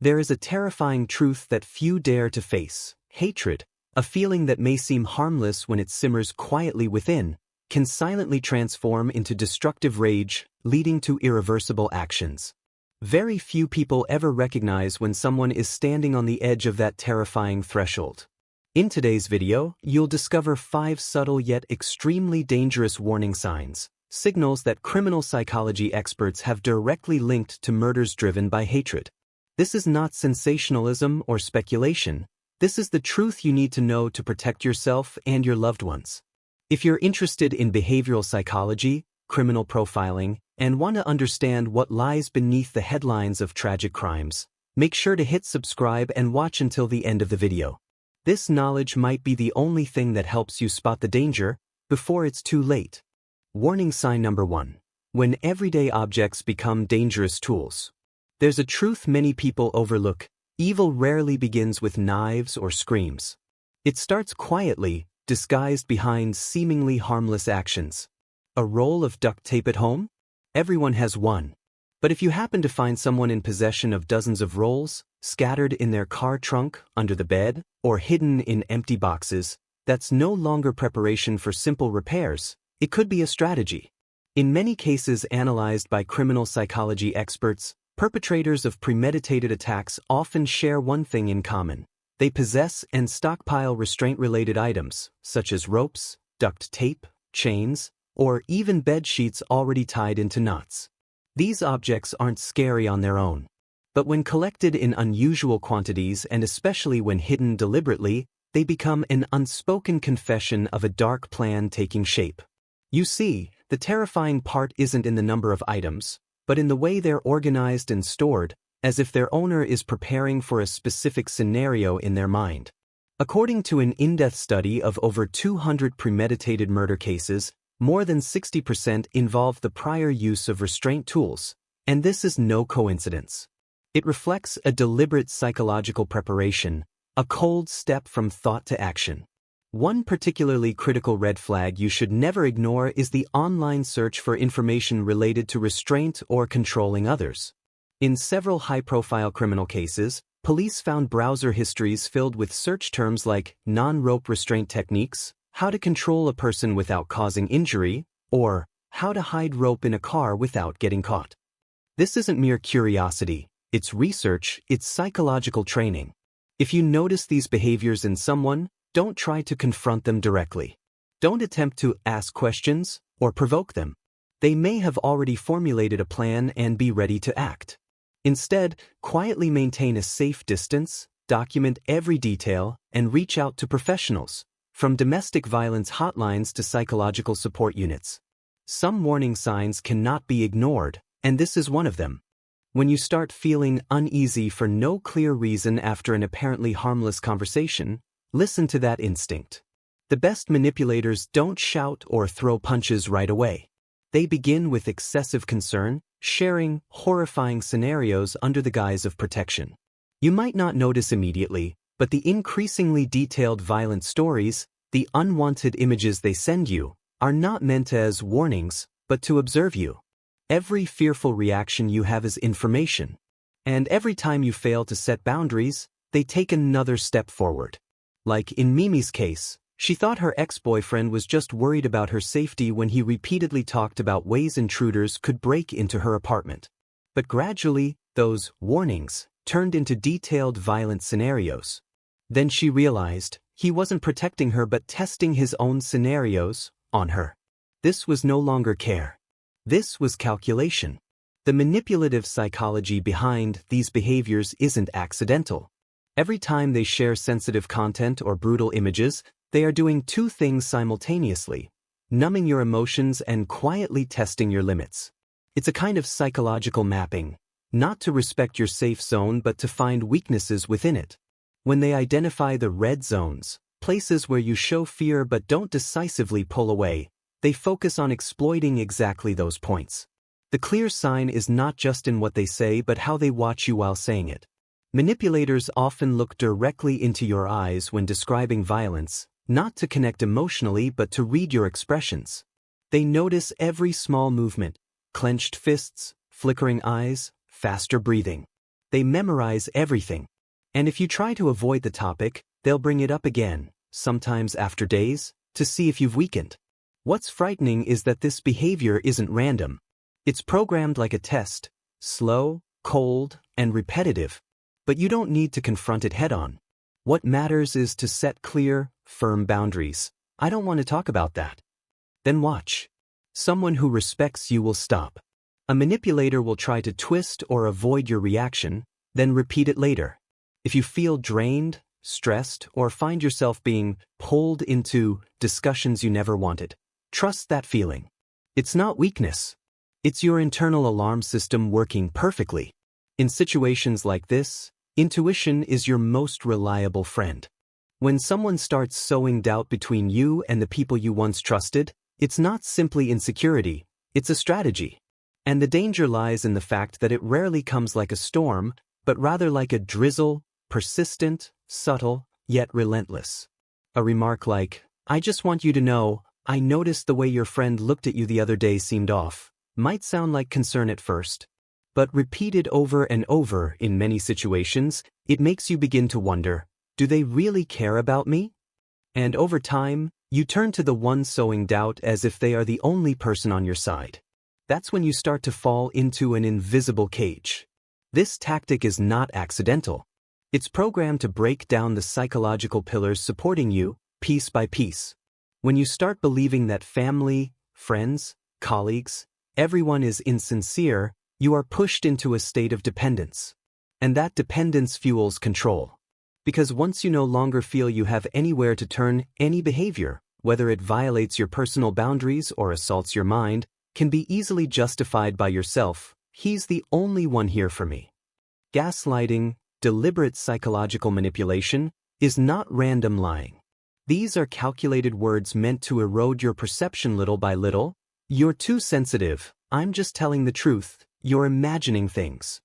There is a terrifying truth that few dare to face: hatred, a feeling that may seem harmless when it simmers quietly within, can silently transform into destructive rage, leading to irreversible actions. Very few people ever recognize when someone is standing on the edge of that terrifying threshold. In today's video, you'll discover 5 subtle yet extremely dangerous warning signs, signals that criminal psychology experts have directly linked to murders driven by hatred. This is not sensationalism or speculation. This is the truth you need to know to protect yourself and your loved ones. If you're interested in behavioral psychology, criminal profiling, and want to understand what lies beneath the headlines of tragic crimes, make sure to hit subscribe and watch until the end of the video. This knowledge might be the only thing that helps you spot the danger before it's too late. Warning sign number 1. When everyday objects become dangerous tools. There's a truth many people overlook: evil rarely begins with knives or screams. It starts quietly, disguised behind seemingly harmless actions. A roll of duct tape at home? Everyone has one. But if you happen to find someone in possession of dozens of rolls, scattered in their car trunk, under the bed, or hidden in empty boxes, that's no longer preparation for simple repairs. It could be a strategy. In many cases analyzed by criminal psychology experts, perpetrators of premeditated attacks often share one thing in common: they possess and stockpile restraint-related items, such as ropes, duct tape, chains, or even bed sheets already tied into knots. These objects aren't scary on their own. But when collected in unusual quantities, and especially when hidden deliberately, they become an unspoken confession of a dark plan taking shape. You see, the terrifying part isn't in the number of items, but in the way they're organized and stored, as if their owner is preparing for a specific scenario in their mind. According to an in-depth study of over 200 premeditated murder cases, more than 60% involved the prior use of restraint tools, and this is no coincidence. It reflects a deliberate psychological preparation, a cold step from thought to action. One particularly critical red flag you should never ignore is the online search for information related to restraint or controlling others. In several high-profile criminal cases, police found browser histories filled with search terms like non-rope restraint techniques, how to control a person without causing injury, or how to hide rope in a car without getting caught. This isn't mere curiosity, it's research, it's psychological training. If you notice these behaviors in someone, don't try to confront them directly. Don't attempt to ask questions or provoke them. They may have already formulated a plan and be ready to act. Instead, quietly maintain a safe distance, document every detail, and reach out to professionals, from domestic violence hotlines to psychological support units. Some warning signs cannot be ignored, and this is one of them. When you start feeling uneasy for no clear reason after an apparently harmless conversation, listen to that instinct. The best manipulators don't shout or throw punches right away. They begin with excessive concern, sharing horrifying scenarios under the guise of protection. You might not notice immediately, but the increasingly detailed violent stories, the unwanted images they send you, are not meant as warnings, but to observe you. Every fearful reaction you have is information. And every time you fail to set boundaries, they take another step forward. Like in Mimi's case, she thought her ex-boyfriend was just worried about her safety when he repeatedly talked about ways intruders could break into her apartment. But gradually, those warnings turned into detailed violent scenarios. Then she realized he wasn't protecting her but testing his own scenarios on her. This was no longer care. This was calculation. The manipulative psychology behind these behaviors isn't accidental. Every time they share sensitive content or brutal images, they are doing 2 things simultaneously: numbing your emotions and quietly testing your limits. It's a kind of psychological mapping, not to respect your safe zone but to find weaknesses within it. When they identify the red zones, places where you show fear but don't decisively pull away, they focus on exploiting exactly those points. The clear sign is not just in what they say but how they watch you while saying it. Manipulators often look directly into your eyes when describing violence, not to connect emotionally but to read your expressions. They notice every small movement: clenched fists, flickering eyes, faster breathing. They memorize everything. And if you try to avoid the topic, they'll bring it up again, sometimes after days, to see if you've weakened. What's frightening is that this behavior isn't random. It's programmed like a test, slow, cold, and repetitive. But you don't need to confront it head-on. What matters is to set clear, firm boundaries. I don't want to talk about that. Then watch. Someone who respects you will stop. A manipulator will try to twist or avoid your reaction, then repeat it later. If you feel drained, stressed, or find yourself being pulled into discussions you never wanted, trust that feeling. It's not weakness. It's your internal alarm system working perfectly. In situations like this, intuition is your most reliable friend. When someone starts sowing doubt between you and the people you once trusted, it's not simply insecurity, it's a strategy. And the danger lies in the fact that it rarely comes like a storm, but rather like a drizzle, persistent, subtle, yet relentless. A remark like, "I just want you to know, I noticed the way your friend looked at you the other day seemed off," might sound like concern at first. But repeated over and over in many situations, it makes you begin to wonder, do they really care about me? And over time, you turn to the one sowing doubt as if they are the only person on your side. That's when you start to fall into an invisible cage. This tactic is not accidental. It's programmed to break down the psychological pillars supporting you, piece by piece. When you start believing that family, friends, colleagues, everyone is insincere, you are pushed into a state of dependence. And that dependence fuels control. Because once you no longer feel you have anywhere to turn, any behavior, whether it violates your personal boundaries or assaults your mind, can be easily justified by yourself. He's the only one here for me. Gaslighting, deliberate psychological manipulation, is not random lying. These are calculated words meant to erode your perception little by little. You're too sensitive, I'm just telling the truth, you're imagining things.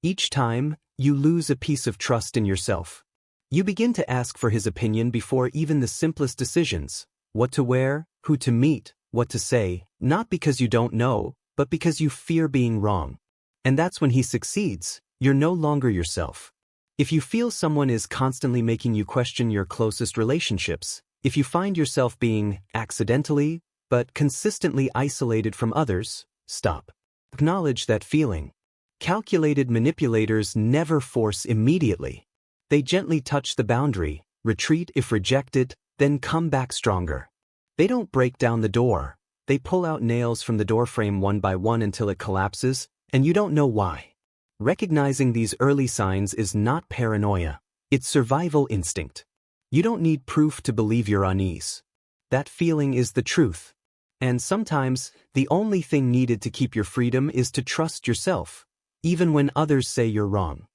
Each time, you lose a piece of trust in yourself. You begin to ask for his opinion before even the simplest decisions, what to wear, who to meet, what to say, not because you don't know, but because you fear being wrong. And that's when he succeeds, you're no longer yourself. If you feel someone is constantly making you question your closest relationships, if you find yourself being accidentally, but consistently isolated from others, stop. Acknowledge that feeling. Calculated manipulators never force immediately. They gently touch the boundary, retreat if rejected, then come back stronger. They don't break down the door. They pull out nails from the doorframe one by one until it collapses, and you don't know why. Recognizing these early signs is not paranoia. It's survival instinct. You don't need proof to believe your unease. That feeling is the truth. And sometimes, the only thing needed to keep your freedom is to trust yourself, even when others say you're wrong.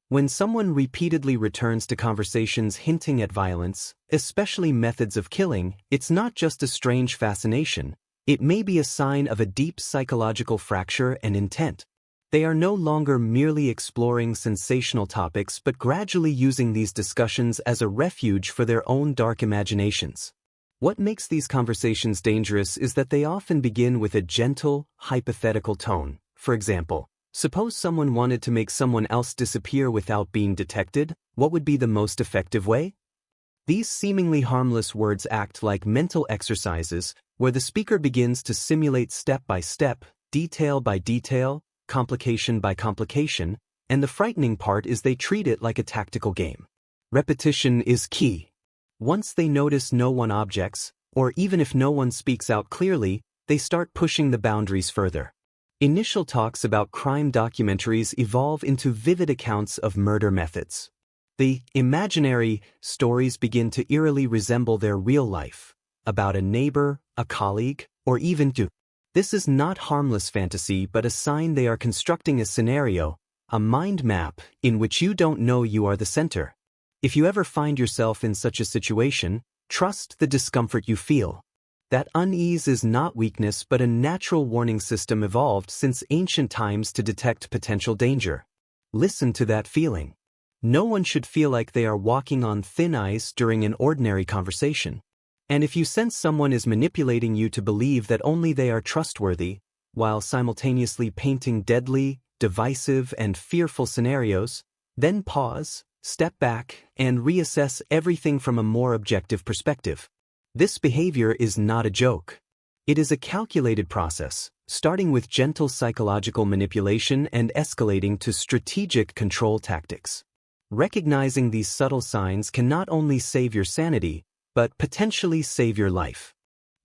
When someone repeatedly returns to conversations hinting at violence, especially methods of killing, it's not just a strange fascination, it may be a sign of a deep psychological fracture and intent. They are no longer merely exploring sensational topics but gradually using these discussions as a refuge for their own dark imaginations. What makes these conversations dangerous is that they often begin with a gentle, hypothetical tone. For example, suppose someone wanted to make someone else disappear without being detected, what would be the most effective way? These seemingly harmless words act like mental exercises where the speaker begins to simulate step by step, detail by detail, complication by complication, and the frightening part is they treat it like a tactical game. Repetition is key. Once they notice no one objects, or even if no one speaks out clearly, they start pushing the boundaries further. Initial talks about crime documentaries evolve into vivid accounts of murder methods. The imaginary stories begin to eerily resemble their real life, about a neighbor, a colleague, or even two. This is not harmless fantasy but a sign they are constructing a scenario, a mind map, in which you don't know you are the center. If you ever find yourself in such a situation, trust the discomfort you feel. That unease is not weakness but a natural warning system evolved since ancient times to detect potential danger. Listen to that feeling. No one should feel like they are walking on thin ice during an ordinary conversation. And if you sense someone is manipulating you to believe that only they are trustworthy, while simultaneously painting deadly, divisive, and fearful scenarios, then pause, step back, and reassess everything from a more objective perspective. This behavior is not a joke. It is a calculated process, starting with gentle psychological manipulation and escalating to strategic control tactics. Recognizing these subtle signs can not only save your sanity, but potentially save your life.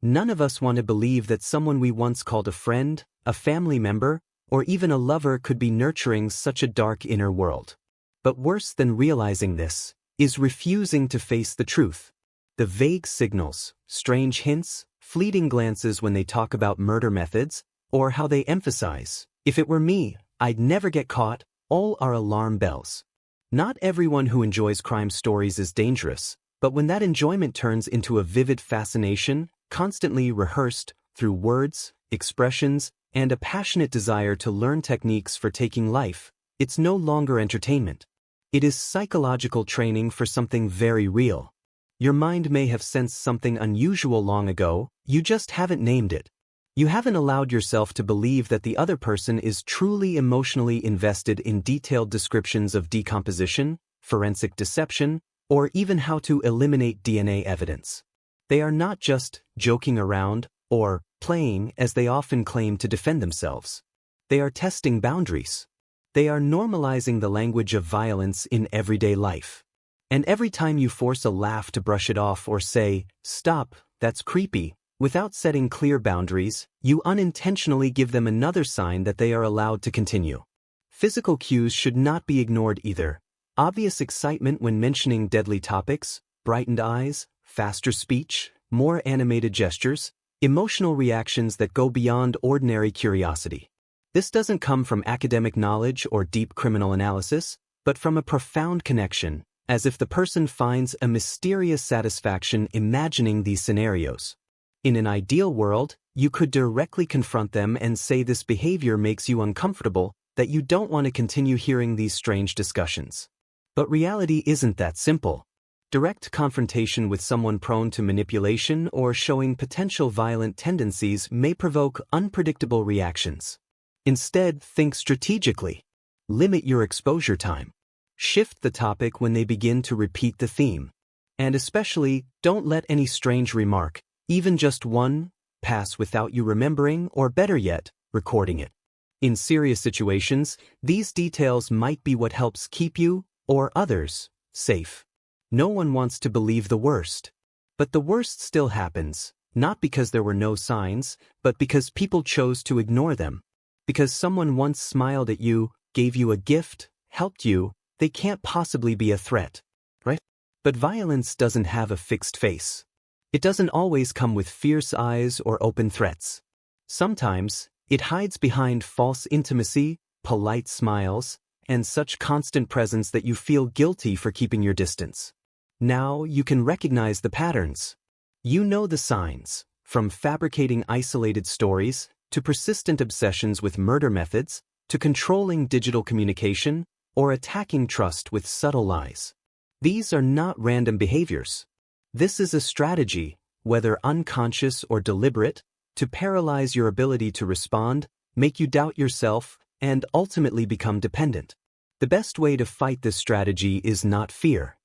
None of us want to believe that someone we once called a friend, a family member, or even a lover could be nurturing such a dark inner world. But worse than realizing this is refusing to face the truth. The vague signals, strange hints, fleeting glances when they talk about murder methods, or how they emphasize, "If it were me, I'd never get caught," all are alarm bells. Not everyone who enjoys crime stories is dangerous, but when that enjoyment turns into a vivid fascination, constantly rehearsed through words, expressions, and a passionate desire to learn techniques for taking life, it's no longer entertainment. It is psychological training for something very real. Your mind may have sensed something unusual long ago, you just haven't named it. You haven't allowed yourself to believe that the other person is truly emotionally invested in detailed descriptions of decomposition, forensic deception, or even how to eliminate DNA evidence. They are not just joking around or playing as they often claim to defend themselves. They are testing boundaries. They are normalizing the language of violence in everyday life. And every time you force a laugh to brush it off or say, "Stop, that's creepy," without setting clear boundaries, you unintentionally give them another sign that they are allowed to continue. Physical cues should not be ignored either. Obvious excitement when mentioning deadly topics, brightened eyes, faster speech, more animated gestures, emotional reactions that go beyond ordinary curiosity. This doesn't come from academic knowledge or deep criminal analysis, but from a profound connection, as if the person finds a mysterious satisfaction imagining these scenarios. In an ideal world, you could directly confront them and say this behavior makes you uncomfortable, that you don't want to continue hearing these strange discussions. But reality isn't that simple. Direct confrontation with someone prone to manipulation or showing potential violent tendencies may provoke unpredictable reactions. Instead, think strategically. Limit your exposure time. Shift the topic when they begin to repeat the theme. And especially, don't let any strange remark, even just one, pass without you remembering or, better yet, recording it. In serious situations, these details might be what helps keep you, or others, safe. No one wants to believe the worst. But the worst still happens, not because there were no signs, but because people chose to ignore them. Because someone once smiled at you, gave you a gift, helped you, they can't possibly be a threat, right? But violence doesn't have a fixed face. It doesn't always come with fierce eyes or open threats. Sometimes, it hides behind false intimacy, polite smiles, and such constant presence that you feel guilty for keeping your distance. Now you can recognize the patterns. You know the signs, from fabricating isolated stories, to persistent obsessions with murder methods, to controlling digital communication, or attacking trust with subtle lies. These are not random behaviors. This is a strategy, whether unconscious or deliberate, to paralyze your ability to respond, make you doubt yourself, and ultimately become dependent. The best way to fight this strategy is not fear.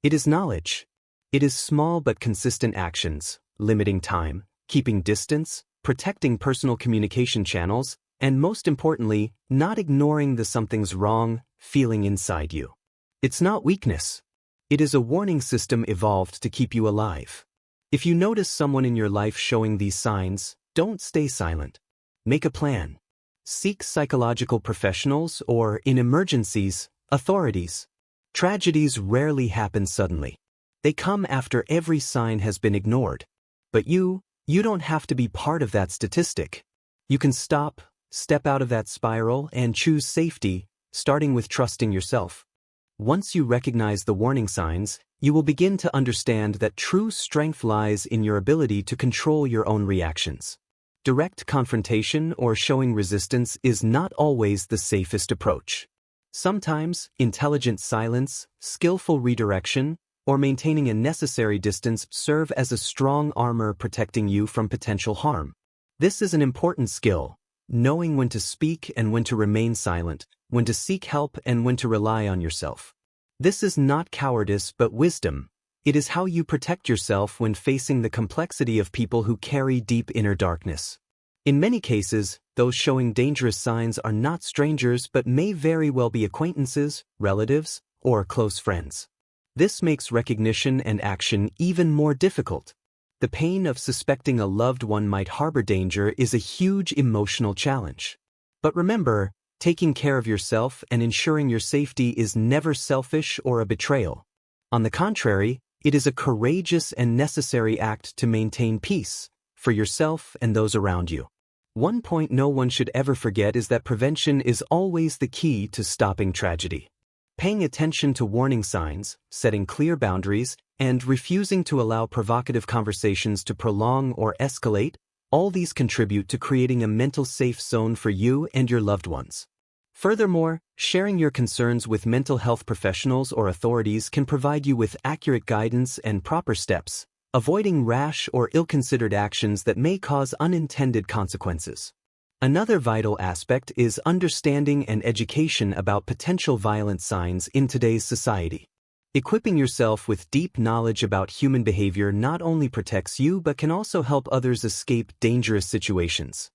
It is knowledge. It is small but consistent actions, limiting time, keeping distance, protecting personal communication channels, and most importantly, not ignoring the "something's wrong" feeling inside you. It's not weakness. It is a warning system evolved to keep you alive. If you notice someone in your life showing these signs, don't stay silent. Make a plan. Seek psychological professionals or, in emergencies, authorities. Tragedies rarely happen suddenly. They come after every sign has been ignored. But you don't have to be part of that statistic. You can step out of that spiral, and choose safety, starting with trusting yourself. Once you recognize the warning signs, you will begin to understand that true strength lies in your ability to control your own reactions. Direct confrontation or showing resistance is not always the safest approach. Sometimes, intelligent silence, skillful redirection, or maintaining a necessary distance serve as a strong armor protecting you from potential harm. This is an important skill, knowing when to speak and when to remain silent, when to seek help and when to rely on yourself. This is not cowardice but wisdom. It is how you protect yourself when facing the complexity of people who carry deep inner darkness. In many cases, those showing dangerous signs are not strangers but may very well be acquaintances, relatives, or close friends. This makes recognition and action even more difficult. The pain of suspecting a loved one might harbor danger is a huge emotional challenge. But remember, taking care of yourself and ensuring your safety is never selfish or a betrayal. On the contrary, it is a courageous and necessary act to maintain peace for yourself and those around you. One point no one should ever forget is that prevention is always the key to stopping tragedy. Paying attention to warning signs, setting clear boundaries, and refusing to allow provocative conversations to prolong or escalate, all these contribute to creating a mental safe zone for you and your loved ones. Furthermore, sharing your concerns with mental health professionals or authorities can provide you with accurate guidance and proper steps, avoiding rash or ill-considered actions that may cause unintended consequences. Another vital aspect is understanding and education about potential violent signs in today's society. Equipping yourself with deep knowledge about human behavior not only protects you but can also help others escape dangerous situations.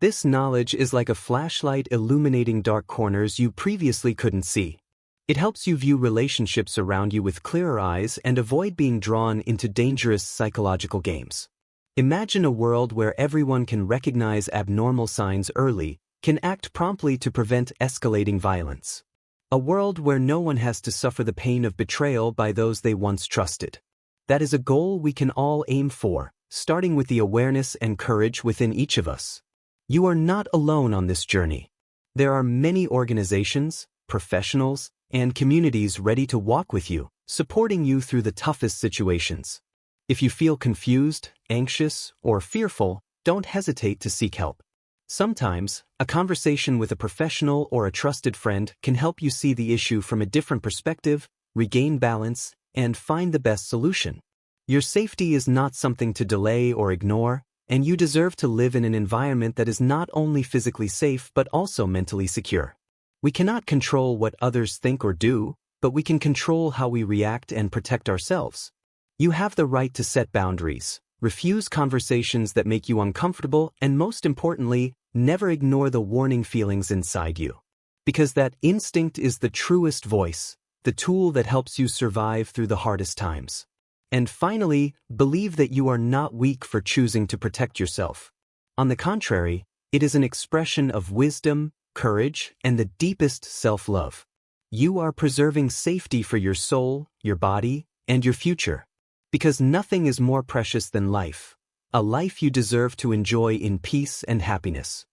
This knowledge is like a flashlight illuminating dark corners you previously couldn't see. It helps you view relationships around you with clearer eyes and avoid being drawn into dangerous psychological games. Imagine a world where everyone can recognize abnormal signs early, can act promptly to prevent escalating violence. A world where no one has to suffer the pain of betrayal by those they once trusted. That is a goal we can all aim for, starting with the awareness and courage within each of us. You are not alone on this journey. There are many organizations, professionals, and communities ready to walk with you, supporting you through the toughest situations. If you feel confused, anxious, or fearful, don't hesitate to seek help. Sometimes, a conversation with a professional or a trusted friend can help you see the issue from a different perspective, regain balance, and find the best solution. Your safety is not something to delay or ignore, and you deserve to live in an environment that is not only physically safe but also mentally secure. We cannot control what others think or do, but we can control how we react and protect ourselves. You have the right to set boundaries, refuse conversations that make you uncomfortable, and most importantly, never ignore the warning feelings inside you. Because that instinct is the truest voice, the tool that helps you survive through the hardest times. And finally, believe that you are not weak for choosing to protect yourself. On the contrary, it is an expression of wisdom, courage, and the deepest self-love. You are preserving safety for your soul, your body, and your future. Because nothing is more precious than life, a life you deserve to enjoy in peace and happiness.